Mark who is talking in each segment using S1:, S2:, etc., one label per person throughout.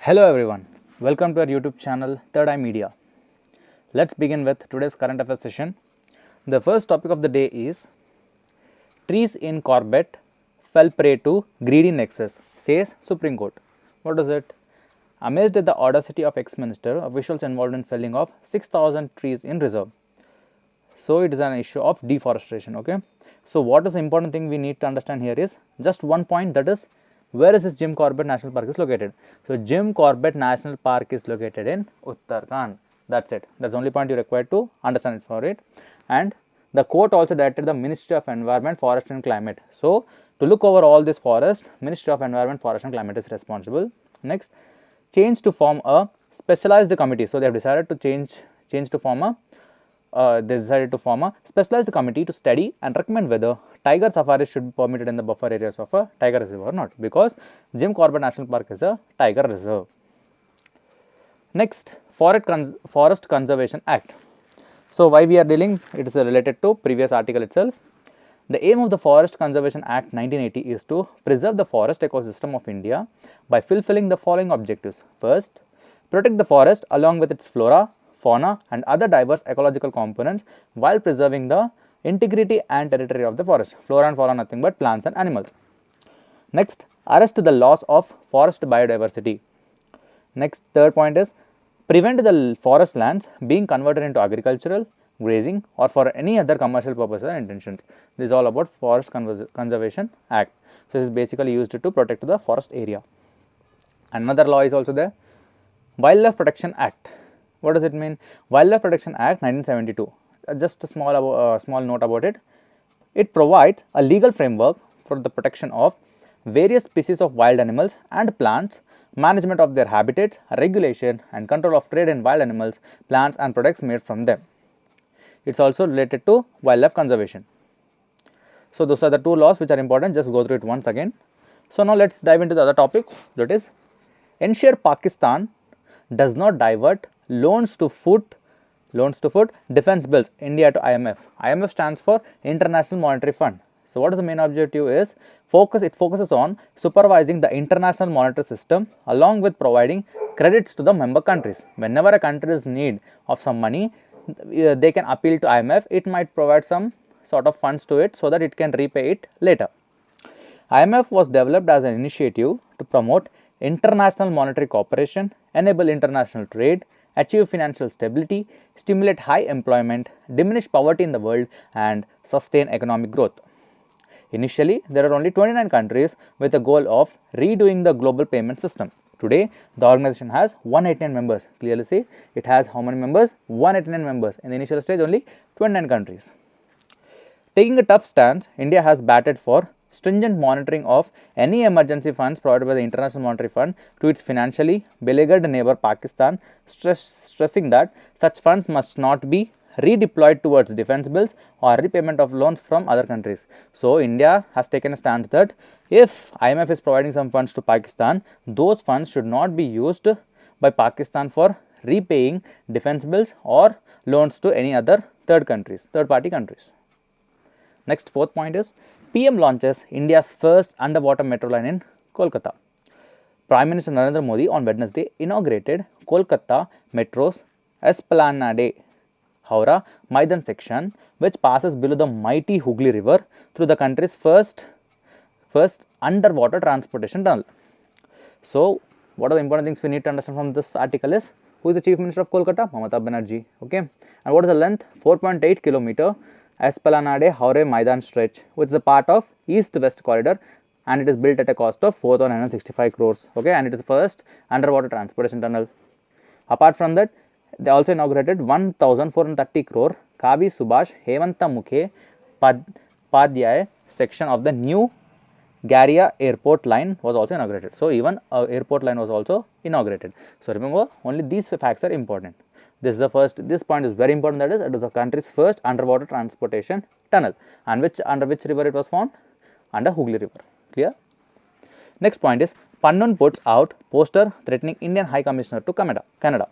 S1: Hello everyone, welcome to our YouTube channel Third Eye Media. Let's begin with today's current affairs session. The first topic of the day is trees in Corbett fell prey to greedy nexus, says Supreme Court. What is it? Amazed at the audacity of ex-minister, officials involved in felling of 6,000 trees in reserve. So it is an issue of deforestation. Okay. So what is the important thing we need to understand here is just one point, that is where is this Jim Corbett National Park is located. So Jim Corbett National Park is located in Uttarakhand. That's it. That's the only point you require to understand it for it. And the court also directed the Ministry of Environment, Forest and Climate. So to look over all this forest, Ministry of Environment, Forest and Climate is responsible. Next, change to form a specialized committee. So they have decided to change to form a specialized committee to study and recommend whether tiger safaris should be permitted in the buffer areas of a tiger reserve or not, because Jim Corbett National Park is a tiger reserve. Next, Forest Conservation Act. So why we are dealing, it is related to previous article itself. The aim of the Forest Conservation Act 1980 is to preserve the forest ecosystem of India by fulfilling the following objectives. First, protect the forest along with its flora, fauna and other diverse ecological components while preserving the integrity and territory of the forest. Flora and fauna, nothing but plants and animals. Next, arrest the loss of forest biodiversity. Next, third point is prevent the forest lands being converted into agricultural, grazing or for any other commercial purposes and intentions. This is all about Forest Conservation Act. So this is basically used to protect the forest area. Another law is also there, Wildlife Protection Act. What does it mean? Wildlife Protection Act 1972. Just a small note about it. It provides a legal framework for the protection of various species of wild animals and plants, management of their habitats, regulation and control of trade in wild animals, plants and products made from them. It's also related to wildlife conservation. So those are the two laws which are important. Just go through it once again. So now let's dive into the other topic, that is ensure Pakistan does not divert loans to foot defense bills India to IMF. IMF stands for International Monetary Fund. So what is the main objective is it focuses on supervising the international monetary system along with providing credits to the member countries. Whenever a country is in need of some money, they can appeal to IMF. It might provide some sort of funds to it so that it can repay it later. IMF was developed as an initiative to promote international monetary cooperation, enable international trade, achieve financial stability, stimulate high employment, diminish poverty in the world and sustain economic growth. Initially, there are only 29 countries with a goal of redoing the global payment system. Today, the organization has 189 members. Clearly see, it has how many members? 189 members. In the initial stage, only 29 countries. Taking a tough stance, India has batted for stringent monitoring of any emergency funds provided by the International Monetary Fund to its financially beleaguered neighbor Pakistan, stressing that such funds must not be redeployed towards defense bills or repayment of loans from other countries. So India has taken a stance that if IMF is providing some funds to Pakistan, those funds should not be used by Pakistan for repaying defense bills or loans to any other third party countries. Next, fourth point is PM launches India's first underwater metro line in Kolkata. Prime Minister Narendra Modi on Wednesday inaugurated Kolkata Metro's Esplanade Howrah Maidan section, which passes below the mighty Hooghly River through the country's first underwater transportation tunnel. So, what are the important things we need to understand from this article is, who is the Chief Minister of Kolkata? Mamata Banerjee. Okay, and what is the length? 4.8 km. Esplanade Howrah Maidan stretch, which is a part of East-West corridor, and it is built at a cost of 4,965 crores. Okay, and it is the first underwater transportation tunnel. Apart from that, they also inaugurated 1,430 crore Kavi Subhash Hemanta Mukhe Padhyay section of the new Garia airport line was also inaugurated. So even airport line was also inaugurated. So remember, only these facts are important. This point is very important, that is, it is the country's first underwater transportation tunnel, and under which river it was found? Under Hooghly River. Clear? Next point is, Pannun puts out poster threatening Indian High Commissioner to Canada.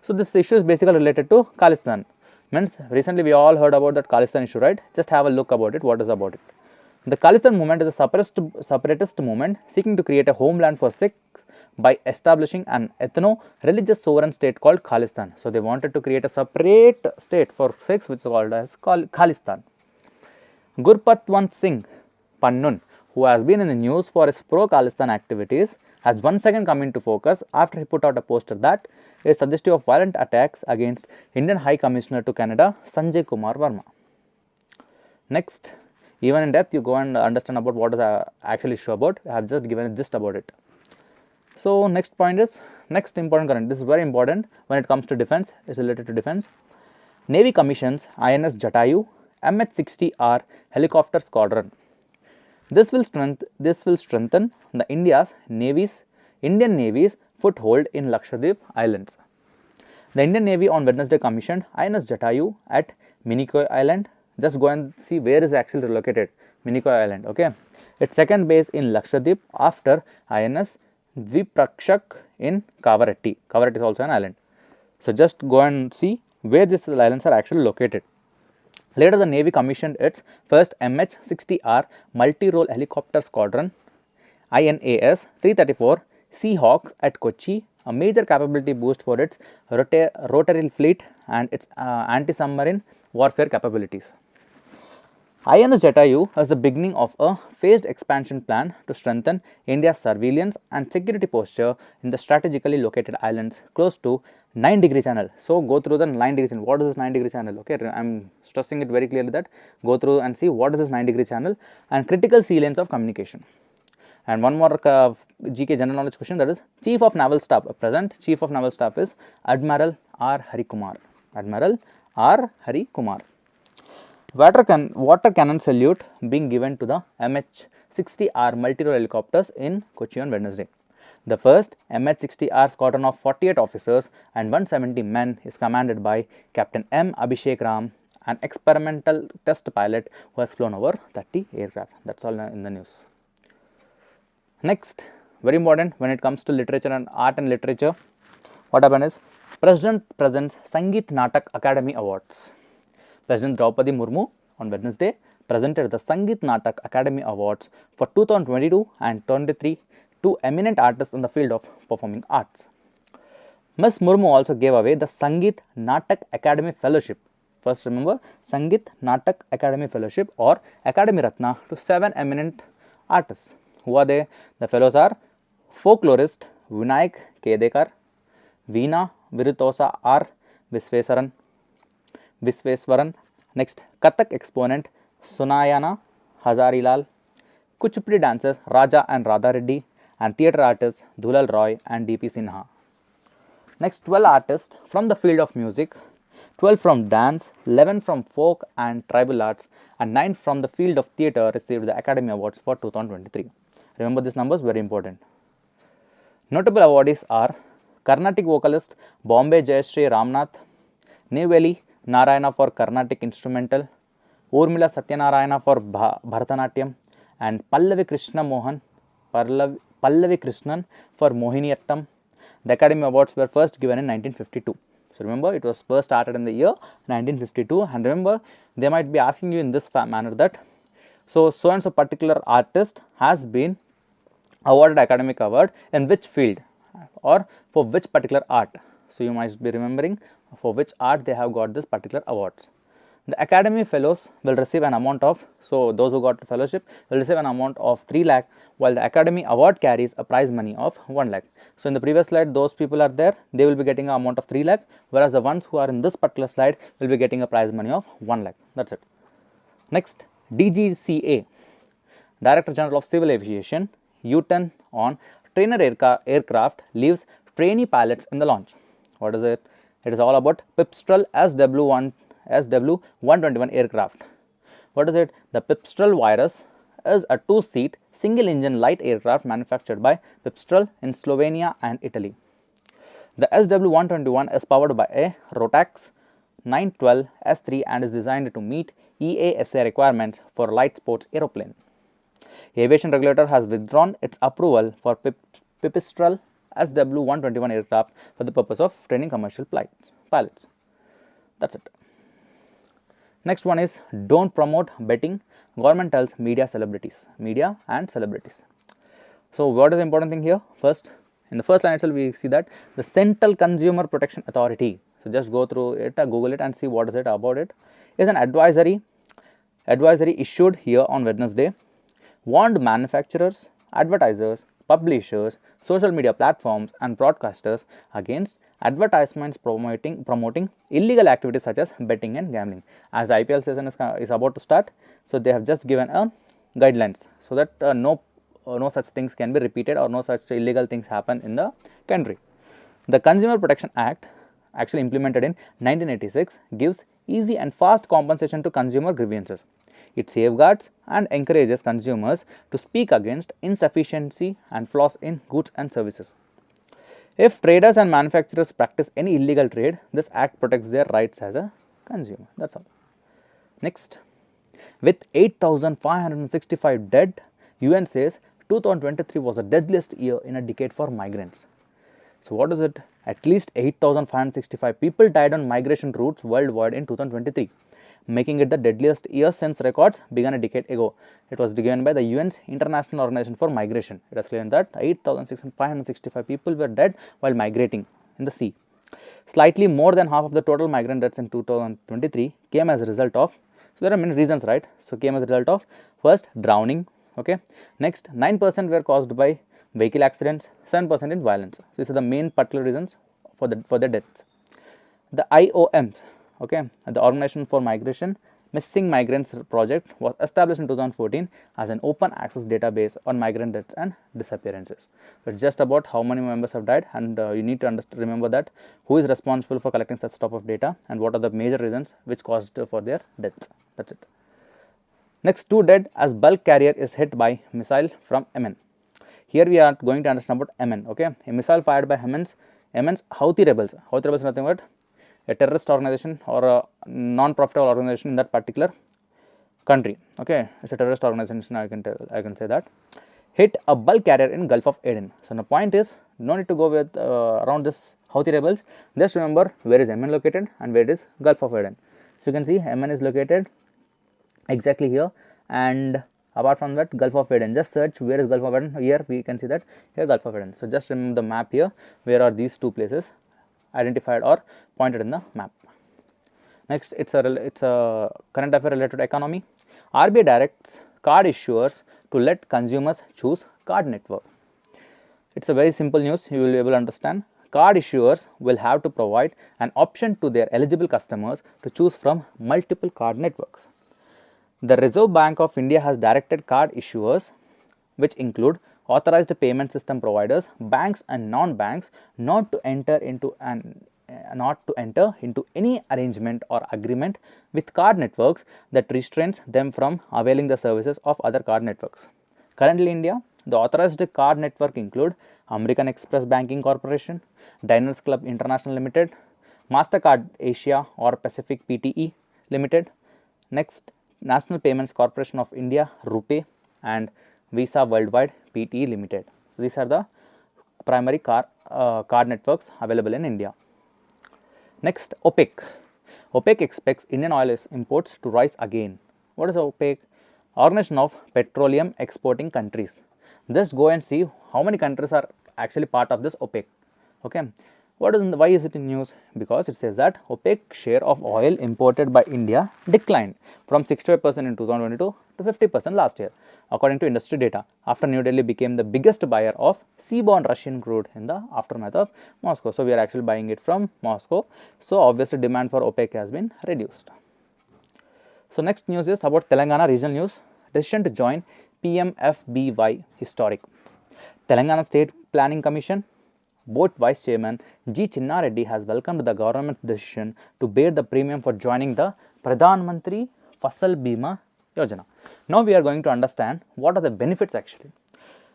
S1: So this issue is basically related to Khalistan. Means recently we all heard about that Khalistan issue, right? Just have a look about it. What is about it? The Khalistan movement is a separatist movement seeking to create a homeland for Sikhs by establishing an ethno-religious sovereign state called Khalistan. So they wanted to create a separate state for Sikhs which is called as Khalistan. Gurpatwant Singh Pannun, who has been in the news for his pro-Khalistan activities, has once again come into focus after he put out a poster that is suggestive of violent attacks against Indian High Commissioner to Canada, Sanjay Kumar Verma. Next, even in depth, you go and understand about what is actually issue about. I have just given a gist about it. So next point is, next important current. This is very important when it comes to defense. It's related to defense. Navy commissions INS Jatayu MH-60R helicopter squadron. This will strengthen the Indian Navy's foothold in Lakshadweep Islands. The Indian Navy on Wednesday commissioned INS Jatayu at Minicoy Island. Just go and see where is actually located, Minicoy Island. Okay, its second base in Lakshadweep after INS Dviprakshak in Kavaratti. Kavaratti is also an island. So just go and see where these islands are actually located. Later, the Navy commissioned its first MH-60R multi-role helicopter squadron, INAS 334 Seahawks at Kochi, a major capability boost for its rotary fleet and its anti-submarine warfare capabilities. INS Jatayu is the beginning of a phased expansion plan to strengthen India's surveillance and security posture in the strategically located islands close to 9-degree channel. So go through the 9-degree channel. What is this 9-degree channel? Okay, I am stressing it very clearly that go through and see what is this 9-degree channel and critical sea lanes of communication. And one more GK general knowledge question, that is Chief of Naval Staff. Present Chief of Naval Staff is Admiral R. Hari Kumar. Admiral R. Hari Kumar. Water cannon salute being given to the MH-60R multi-role helicopters in Kochi on Wednesday. The first MH-60R squadron of 48 officers and 170 men is commanded by Captain M. Abhishek Ram, an experimental test pilot who has flown over 30 aircraft. That's all in the news. Next, very important when it comes to literature and art and literature, what happened is President presents Sangeet Natak Academy Awards. President Draupadi Murmu on Wednesday presented the Sangeet Natak Academy Awards for 2022 and 23 to eminent artists in the field of performing arts. Ms. Murmu also gave away the Sangeet Natak Academy Fellowship. First remember, Sangeet Natak Academy Fellowship or Academy Ratna to 7 eminent artists. Who are they? The fellows are folklorist Vinayak Kedekar, Veena Viritosa R. Visveswaran. Next, Kathak exponent Sunayana Hazarilal, Kuchipudi dancers Raja and Radha Reddy, and theatre artists Dhulal Roy and D.P. Sinha. Next, 12 artists from the field of music, 12 from dance, 11 from folk and tribal arts, and 9 from the field of theatre received the Academy Awards for 2023. Remember these numbers, very important. Notable awardees are Carnatic vocalist Bombay Jayashree Ramnath, Neyveli Narayana for Carnatic Instrumental, Urmila Satyanarayana for Bharatanatyam, and Pallavi Krishnan for Mohiniyattam. The Academy Awards were first given in 1952. So remember, it was first started in the year 1952, and remember, they might be asking you in this manner that so and so particular artist has been awarded academic award in which field or for which particular art. So you might be remembering for which art they have got this particular awards. The Academy Fellows will receive an amount of, so those who got the fellowship will receive an amount of 3 lakh, while the Academy Award carries a prize money of 1 lakh. So in the previous slide, those people are there, they will be getting an amount of 3 lakh, whereas the ones who are in this particular slide will be getting a prize money of 1 lakh. That's it. Next, DGCA, Director General of Civil Aviation, U-turn on trainer aircraft leaves trainee pilots in the launch. What is it? It is all about Pipistrel SW-121 aircraft. What is it? The Pipistrel Virus is a 2-seat single-engine light aircraft manufactured by Pipistrel in Slovenia and Italy. The SW-121 is powered by a Rotax 912 S3 and is designed to meet EASA requirements for light sports aeroplane. Aviation regulator has withdrawn its approval for Pipistrel SW-121 aircraft for the purpose of training commercial pilots. That's it. Next one is don't promote betting. Government tells media and celebrities. So what is the important thing here? First, In the first line itself, we see that the Central Consumer Protection Authority, so just go through it, Google it and see what is it about it, is an advisory issued here on Wednesday, warned manufacturers, advertisers, publishers, social media platforms and broadcasters against advertisements promoting illegal activities such as betting and gambling. As the IPL season is about to start, so they have just given a guidelines so that no such things can be repeated or no such illegal things happen in the country. The Consumer Protection Act, actually implemented in 1986, gives easy and fast compensation to consumer grievances. It safeguards and encourages consumers to speak against insufficiency and flaws in goods and services. If traders and manufacturers practice any illegal trade, this act protects their rights as a consumer. That's all. Next, with 8,565 dead, UN says 2023 was the deadliest year in a decade for migrants. So what is it? At least 8,565 people died on migration routes worldwide in 2023, making it the deadliest year since records began a decade ago. It was given by the UN's International Organization for Migration. It has claimed that 8,565 people were dead while migrating in the sea. Slightly more than half of the total migrant deaths in 2023 came as a result of, so there are many reasons, right? So came as a result of, first, drowning. Okay. Next, 9% were caused by vehicle accidents, 7% in violence. So these are the main particular reasons for the deaths. The IOMs, okay, the Organization for Migration Missing Migrants Project, was established in 2014 as an open access database on migrant deaths and disappearances. So it's just about how many members have died, and you need to remember that who is responsible for collecting such type of data and what are the major reasons which caused for their deaths. That's it. Next, 2 dead as bulk carrier is hit by missile from Yemen. Here we are going to understand about Yemen. Okay, a missile fired by Yemen's Houthi rebels. Houthi rebels is nothing but a terrorist organization or a non-profitable organization in that particular country. Okay, it's a terrorist organization. I can say that hit a bulk carrier in Gulf of Aden. So the point is, no need to go with around this Houthi rebels. Just remember where is Yemen located and where it is Gulf of Aden. So you can see Yemen is located exactly here, and apart from that, Gulf of Aden, just search where is Gulf of Aden. Here we can see that here Gulf of Aden. So just remember the map here, where are these two places identified or pointed in the map. Next, it's a current affair related to economy. RBI directs card issuers to let consumers choose card network. It's a very simple news, you will be able to understand. Card issuers will have to provide an option to their eligible customers to choose from multiple card networks. The Reserve Bank of India has directed card issuers, which include authorized payment system providers, banks and non-banks, not to enter into any arrangement or agreement with card networks that restrains them from availing the services of other card networks. Currently in India, the authorized card network include American Express Banking Corporation, Diners Club International Limited, MasterCard Asia or Pacific Pte. Limited, next National Payments Corporation of India RuPay, and Visa Worldwide Pte. Limited. So these are the primary card networks available in India. Next, OPEC. OPEC expects Indian oil imports to rise again. What is OPEC? Organization of Petroleum Exporting Countries. Just go and see how many countries are actually part of this OPEC. Okay. Why is it in news? Because it says that OPEC share of oil imported by India declined from 65% in 2022 to 50% last year, according to industry data, after New Delhi became the biggest buyer of seaborne Russian crude in the aftermath of Moscow. So we are actually buying it from Moscow. So obviously demand for OPEC has been reduced. So next news is about Telangana regional news. Decision to join PMFBY historic. Telangana State Planning Commission Board Vice Chairman G. Chinna Reddy has welcomed the government's decision to bear the premium for joining the Pradhan Mantri Fasal Bima Yojana. Now we are going to understand what are the benefits actually.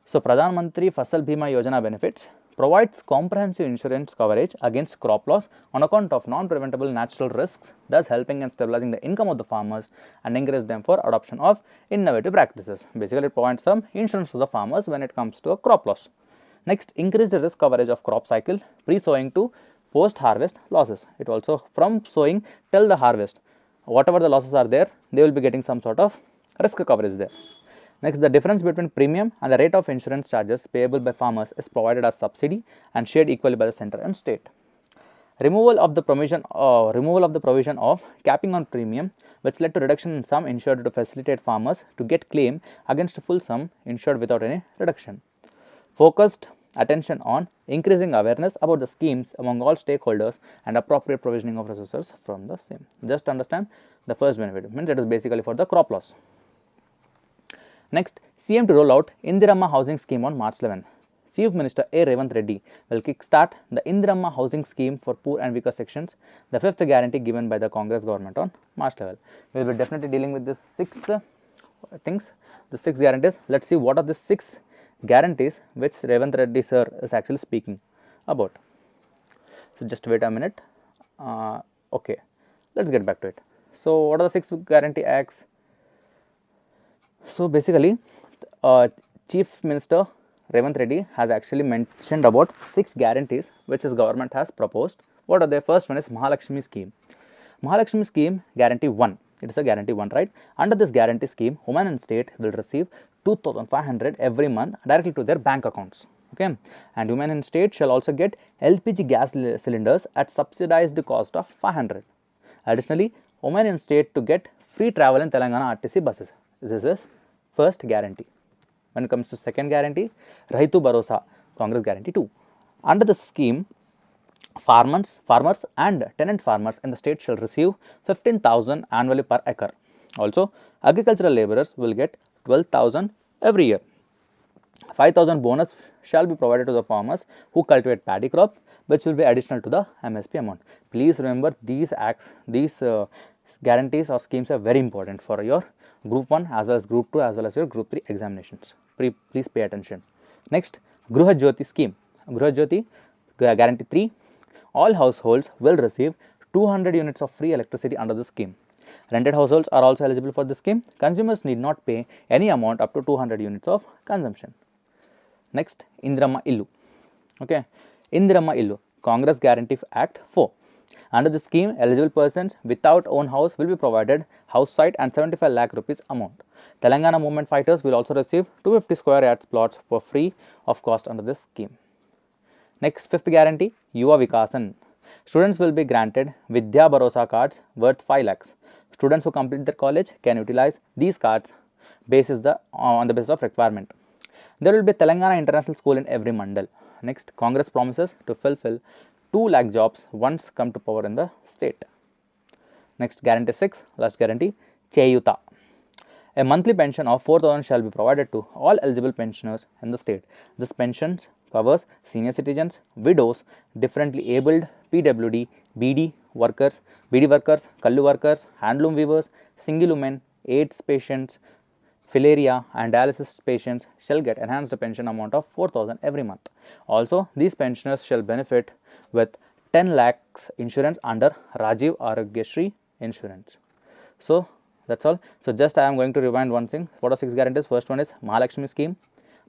S1: So Pradhan Mantri Fasal Bima Yojana benefits provides comprehensive insurance coverage against crop loss on account of non-preventable natural risks, thus helping and stabilizing the income of the farmers and encourage them for adoption of innovative practices. Basically, it provides some insurance to the farmers when it comes to a crop loss. Next, increase the risk coverage of crop cycle, pre-sowing to post-harvest losses. It also from sowing till the harvest, whatever the losses are there, they will be getting some sort of risk coverage there. Next, the difference between premium and the rate of insurance charges payable by farmers is provided as subsidy and shared equally by the center and state. Removal of the provision of capping on premium, which led to reduction in sum insured to facilitate farmers to get claim against full sum insured without any reduction. Focused attention on increasing awareness about the schemes among all stakeholders and appropriate provisioning of resources from the same. Just understand the first benefit, means it is basically for the crop loss. Next, CM to roll out Indiramma housing scheme on March 11. Chief Minister A. Revanth Reddy will kickstart the Indiramma housing scheme for poor and weaker sections, the fifth guarantee given by the Congress government on March 11. We will be definitely dealing with this 6 things, the 6 guarantees. Let's see what are the 6 guarantees which Revanth Reddy sir is actually speaking about. So just wait a minute. Okay, let's get back to it. So what are the 6 guarantee acts? So basically, Chief Minister Revanth Reddy has actually mentioned about 6 guarantees which his government has proposed. What are they? First one is Mahalakshmi scheme. Mahalakshmi scheme guarantee 1. It is a guarantee 1, right? Under this guarantee scheme, women and state will receive 2,500 every month directly to their bank accounts. Okay, and women in state shall also get LPG gas cylinders at subsidized cost of 500. Additionally, women in state to get free travel in Telangana RTC buses. This is first guarantee. When it comes to second guarantee, Raitu Bharosa, Congress guarantee 2. Under the scheme, farmers and tenant farmers in the state shall receive 15,000 annually per acre. Also, agricultural laborers will get 12,000 every year. 5,000 bonus shall be provided to the farmers who cultivate paddy crop, which will be additional to the MSP amount. Please remember, these acts, these guarantees or schemes are very important for your Group 1 as well as Group 2 as well as your Group 3 examinations. Please pay attention. Next, Gruha Jyoti scheme. Gruha Jyoti guarantee 3. All households will receive 200 units of free electricity under the scheme. Rented households are also eligible for this scheme. Consumers need not pay any amount up to 200 units of consumption. Next, Indiramma Illu. Okay, Indiramma Illu, Congress Guarantee Act 4. Under the scheme, eligible persons without own house will be provided house site and 75 lakh rupees amount. Telangana movement fighters will also receive 250 square yards plots for free of cost under this scheme. Next, fifth guarantee, Yuva Vikasan. Students will be granted Vidya Bharosa cards worth 5 lakhs. Students who complete their college can utilize these cards on the basis of requirement. There will be Telangana International School in every mandal. Next, Congress promises to fulfill 2 lakh jobs once come to power in the state. Next, guarantee 6, last guarantee, Cheyuta. A monthly pension of 4,000 shall be provided to all eligible pensioners in the state. This pension covers senior citizens, widows, differently abled, PWD, BD workers, Kallu workers, handloom weavers, single women, AIDS patients, filaria and dialysis patients shall get enhanced pension amount of 4,000 every month. Also, these pensioners shall benefit with 10 lakhs insurance under Rajiv Arogyasri insurance. So, that's all. So, just I am going to rewind one thing. What are 6 guarantees? First one is Mahalakshmi scheme.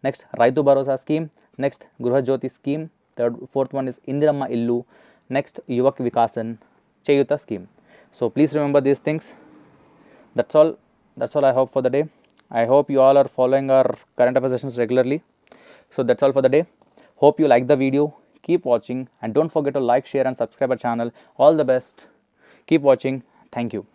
S1: Next, Raitu Bharosa scheme. Next, Gruha Jyoti scheme. Fourth one is Indiramma Illu. Next, Yuvak Vikasan, Cheyuta scheme. So, please remember these things. That's all I hope for the day. I hope you all are following our current affairs sessions regularly. So, that's all for the day. Hope you like the video. Keep watching and don't forget to like, share and subscribe our channel. All the best. Keep watching. Thank you.